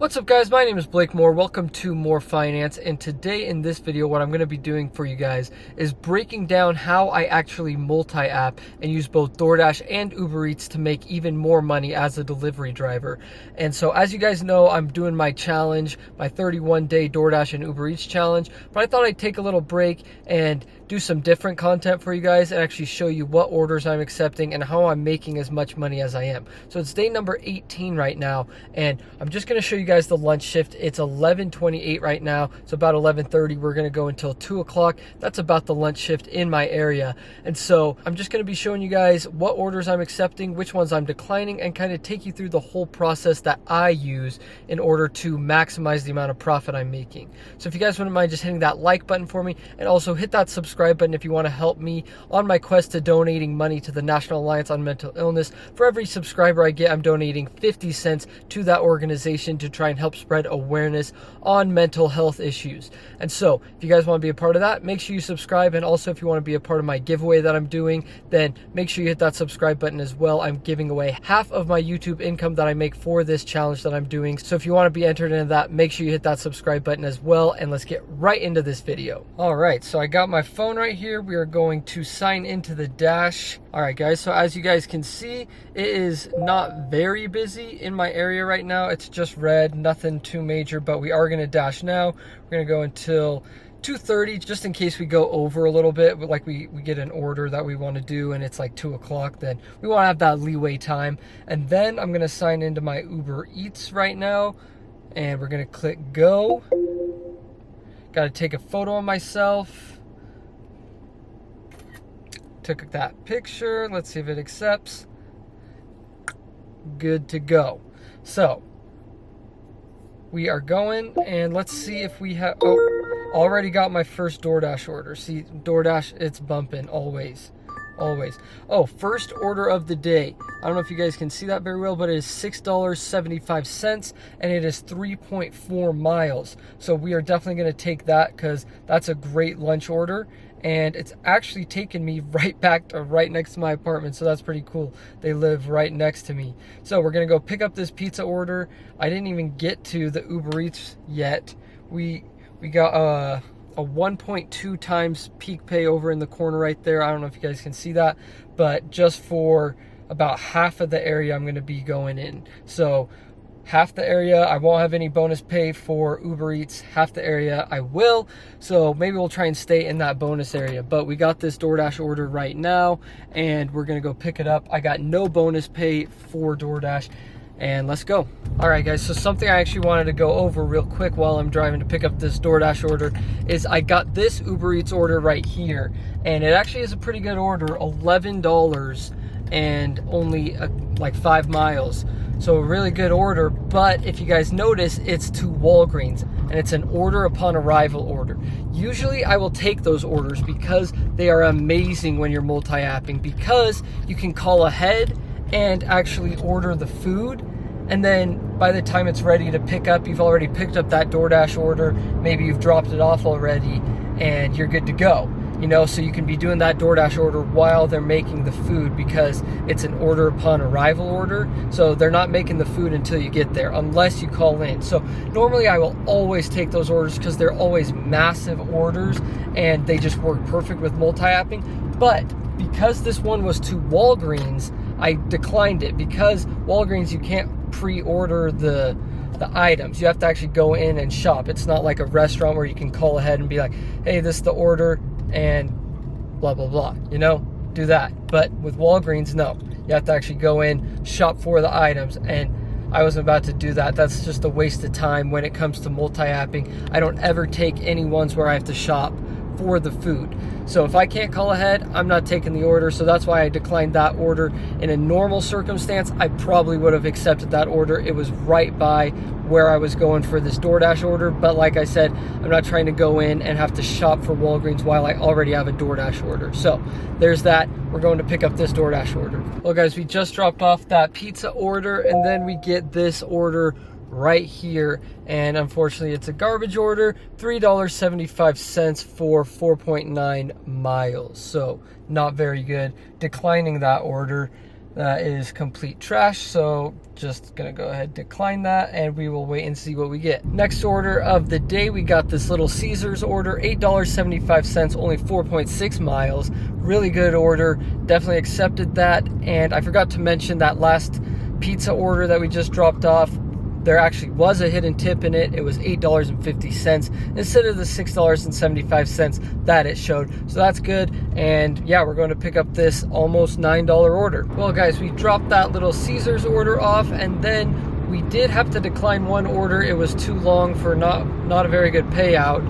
What's up guys, my name is Blake Moore. Welcome to More Finance, and today in this video what I'm going to be doing for you guys is breaking down how I actually multi-app and use both Doordash and Uber Eats to make even more money as a delivery driver. And so as you guys know, I'm doing my challenge, my 31-day Doordash and Uber Eats challenge, but I thought I'd take a little break and do some different content for you guys and actually show you what orders I'm accepting and how I'm making as much money as I am. So it's day number 18 right now, and I'm just going to show you guys the lunch shift. It's 11:28 right now, so about 11:30 we're going to go until 2 o'clock. That's about the lunch shift in my area. And so I'm just going to be showing you guys what orders I'm accepting, which ones I'm declining, and kind of take you through the whole process that I use in order to maximize the amount of profit I'm making. So if you guys wouldn't mind just hitting that like button for me, and also hit that subscribe button if you want to help me on my quest to donating money to the National Alliance on Mental Illness. For every subscriber I get, I'm donating 50 cents to that organization to try and help spread awareness on mental health issues. And so if you guys want to be a part of that, make sure you subscribe. And also if you want to be a part of my giveaway that I'm doing, then make sure you hit that subscribe button as well. I'm giving away half of my YouTube income that I make for this challenge that I'm doing. So if you want to be entered into that, make sure you hit that subscribe button as well. And let's get right into this video. All right, so I got my phone right here. We are going to sign into the Dash. All right guys, so as you guys can see, it is not very busy in my area right now. It's just red, nothing too major, but we are going to dash now. We're going to go until 2:30 just in case we go over a little bit, but like we get an order that we want to do and it's like 2 o'clock, then we want to have that leeway time. And then I'm going to sign into my Uber Eats right now, and we're going to click go. Got to take a photo of myself. Took that picture. Let's see if it accepts. Good to go. So we are going, and let's see if we have, already got my first Doordash order. See, Doordash, it's bumping always. Oh, first order of the day. I don't know if you guys can see that very well, but it is $6.75 and it is 3.4 miles. So we are definitely going to take that because that's a great lunch order. And it's actually taken me right back to right next to my apartment. So that's pretty cool. They live right next to me. So we're going to go pick up this pizza order. I didn't even get to the Uber Eats yet. We got a 1.2 times peak pay over in the corner right there. I don't know if you guys can see that, but just for about half of the area I'm going to be going in. So half the area I won't have any bonus pay for Uber Eats, half the area I will. So maybe we'll try and stay in that bonus area. But we got this Doordash order right now and we're going to go pick it up. I got no bonus pay for Doordash. And let's go. All right, guys, so something I actually wanted to go over real quick while I'm driving to pick up this Doordash order is I got this Uber Eats order right here, and it actually is a pretty good order, $11 and only like 5 miles. So a really good order, but if you guys notice, it's to Walgreens, and it's an order upon arrival order. Usually I will take those orders because they are amazing when you're multi-apping, because you can call ahead and actually order the food, and then by the time it's ready to pick up, you've already picked up that Doordash order, maybe you've dropped it off already, and you're good to go. You know, so you can be doing that Doordash order while they're making the food, because it's an order upon arrival order. So they're not making the food until you get there, unless you call in. So normally I will always take those orders because they're always massive orders and they just work perfect with multi-apping. But because this one was to Walgreens, I declined it, because Walgreens, you can't pre-order the items. You have to actually go in and shop. It's not like a restaurant where you can call ahead and be like, hey, this is the order and blah blah blah, you know, do that. But with Walgreens, no, you have to actually go in, shop for the items, and I wasn't about to do that. That's just a waste of time when it comes to multi-apping. I don't ever take any ones where I have to shop for the food. So if I can't call ahead, I'm not taking the order. So that's why I declined that order. In a normal circumstance, I probably would have accepted that order. It was right by where I was going for this Doordash order. But like I said, I'm not trying to go in and have to shop for Walgreens while I already have a Doordash order. So there's that. We're going to pick up this Doordash order. Well guys, we just dropped off that pizza order, and then we get this order right here, and unfortunately it's a garbage order, $3.75 for 4.9 miles. So not very good. Declining that order. That is complete trash, so just gonna go ahead and decline that, and we will wait and see what we get. Next order of the day, we got this little Caesars order, $8.75, only 4.6 miles. Really good order, definitely accepted that. And I forgot to mention that last pizza order that we just dropped off, there actually was a hidden tip in it. It was $8.50 instead of the $6.75 that it showed. So that's good. And yeah, we're going to pick up this almost $9 order. Well, guys, we dropped that little Caesars order off, and then we did have to decline one order. It was too long for not a very good payout.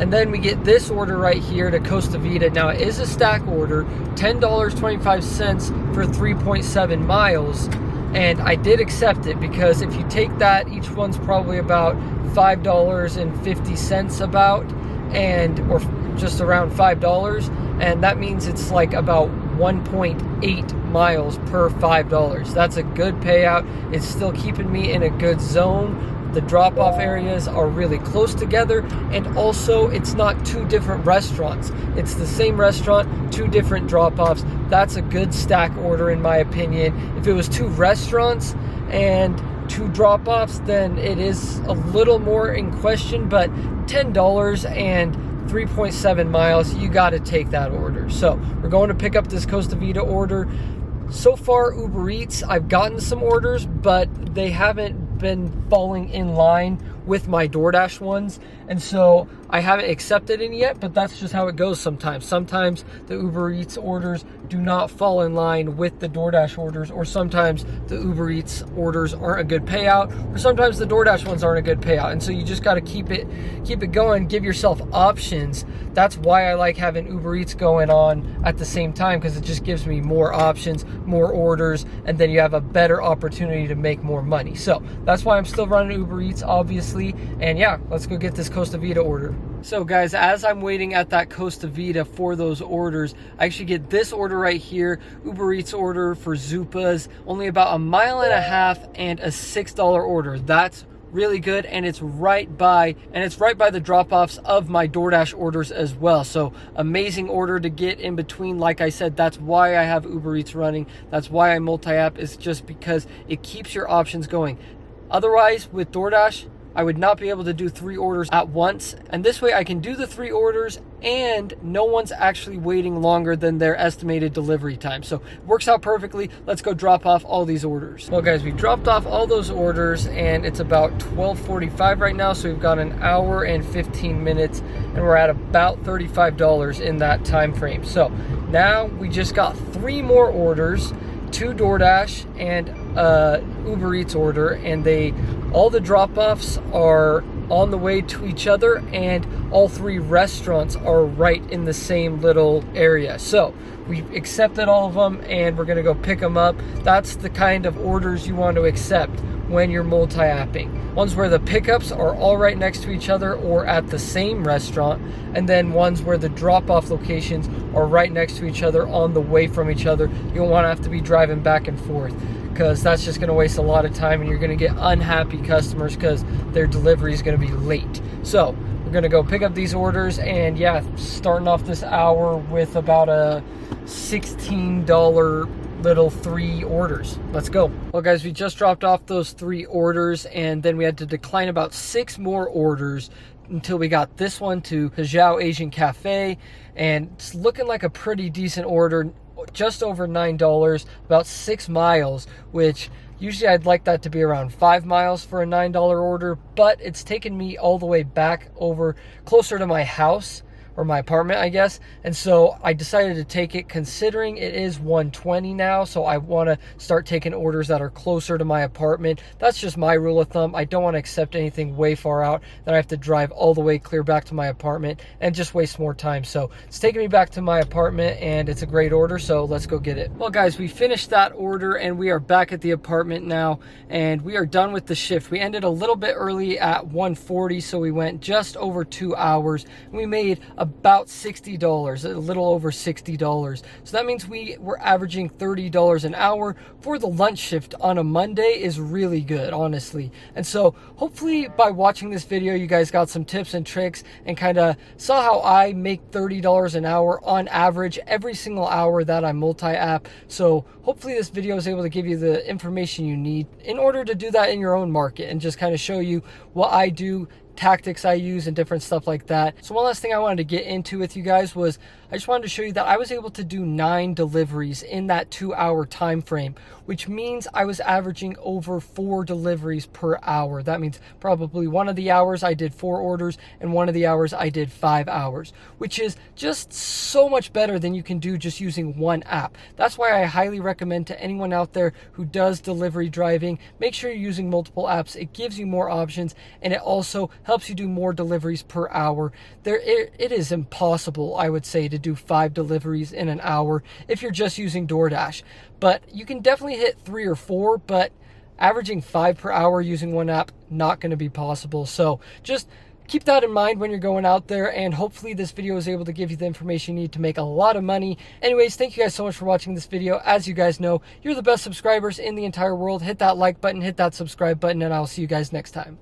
And then we get this order right here to Costa Vida. Now, it is a stack order, $10.25 for 3.7 miles. And I did accept it because if you take that, each one's probably about $5.50 about, or just around $5. And that means it's like about 1.8 miles per $5. That's a good payout. It's still keeping me in a good zone. The drop-off areas are really close together, and also it's not two different restaurants. It's the same restaurant, two different drop-offs. That's a good stack order in my opinion. If it was two restaurants and two drop-offs, then it is a little more in question, but $10 and 3.7 miles, you got to take that order. So we're going to pick up this Costa Vida order. So far, Uber Eats, I've gotten some orders, but they haven't been falling in line with my Doordash ones, and so I haven't accepted any yet, but that's just how it goes sometimes. Sometimes the Uber Eats orders do not fall in line with the Doordash orders, or sometimes the Uber Eats orders aren't a good payout, or sometimes the Doordash ones aren't a good payout, and so you just got to keep it going, give yourself options. That's why I like having Uber Eats going on at the same time, because it just gives me more options, more orders, and then you have a better opportunity to make more money. So that's why I'm still running Uber Eats, obviously. And yeah, let's go get this Costa Vida order. So guys, as I'm waiting at that Costa Vida for those orders, I actually get this order right here, Uber Eats order for Zupas, only about 1.5 miles and a $6 order. That's really good, and it's right by the drop-offs of my Doordash orders as well. So amazing order to get in between. Like I said, that's why I have Uber Eats running. That's why I multi-app, is just because it keeps your options going. Otherwise, with Doordash, I would not be able to do 3 orders at once, and this way I can do the 3 orders and no one's actually waiting longer than their estimated delivery time. So it works out perfectly. Let's go drop off all these orders. Well guys, we dropped off all those orders and it's about 12:45 right now, so we've got 1 hour and 15 minutes and we're at about $35 in that time frame. So now we just got 3 more orders, 2 Doordash and Uber Eats order, and all the drop-offs are on the way to each other, and all 3 restaurants are right in the same little area. So we accepted all of them and we're gonna go pick them up. That's the kind of orders you want to accept when you're multi-apping. Ones where the pickups are all right next to each other or at the same restaurant, and then ones where the drop-off locations are right next to each other on the way from each other. You don't want to have to be driving back and forth, because that's just going to waste a lot of time and you're going to get unhappy customers because their delivery is going to be late. So we're going to go pick up these orders, and yeah, starting off this hour with about a $16 little 3 orders. Let's go. Well guys, we just dropped off those 3 orders, and then we had to decline about 6 more orders until we got this one to Hajao Asian Cafe, and it's looking like a pretty decent order, just over $9, about 6 miles, which usually I'd like that to be around 5 miles for a $9 order, but it's taken me all the way back over closer to my house, or my apartment, I guess. And so I decided to take it, considering it is 120 now. So I want to start taking orders that are closer to my apartment. That's just my rule of thumb. I don't want to accept anything way far out that I have to drive all the way clear back to my apartment and just waste more time. So it's taking me back to my apartment, and it's a great order. So let's go get it. Well guys, we finished that order and we are back at the apartment now, and we are done with the shift. We ended a little bit early at 1:40, so we went just over 2 hours. We made about $60, a little over $60. So that means we were averaging $30 an hour for the lunch shift on a Monday is really good, honestly. And so hopefully by watching this video, you guys got some tips and tricks and kind of saw how I make $30 an hour on average every single hour that I multi-app. So hopefully this video is able to give you the information you need in order to do that in your own market and just kind of show you what I do, tactics I use, and different stuff like that. So one last thing I wanted to get into with you guys was I just wanted to show you that I was able to do 9 deliveries in that 2-hour time frame, which means I was averaging over 4 deliveries per hour. That means probably one of the hours I did 4 orders and one of the hours I did 5 hours, which is just so much better than you can do just using one app. That's why I highly recommend to anyone out there who does delivery driving, make sure you're using multiple apps. It gives you more options and it also helps you do more deliveries per hour. It is impossible, I would say, to do 5 deliveries in an hour if you're just using DoorDash. But you can definitely hit 3 or 4, but averaging 5 per hour using one app, not going to be possible. So just keep that in mind when you're going out there, and hopefully this video is able to give you the information you need to make a lot of money. Anyways, thank you guys so much for watching this video. As you guys know, you're the best subscribers in the entire world. Hit that like button, hit that subscribe button, and I'll see you guys next time.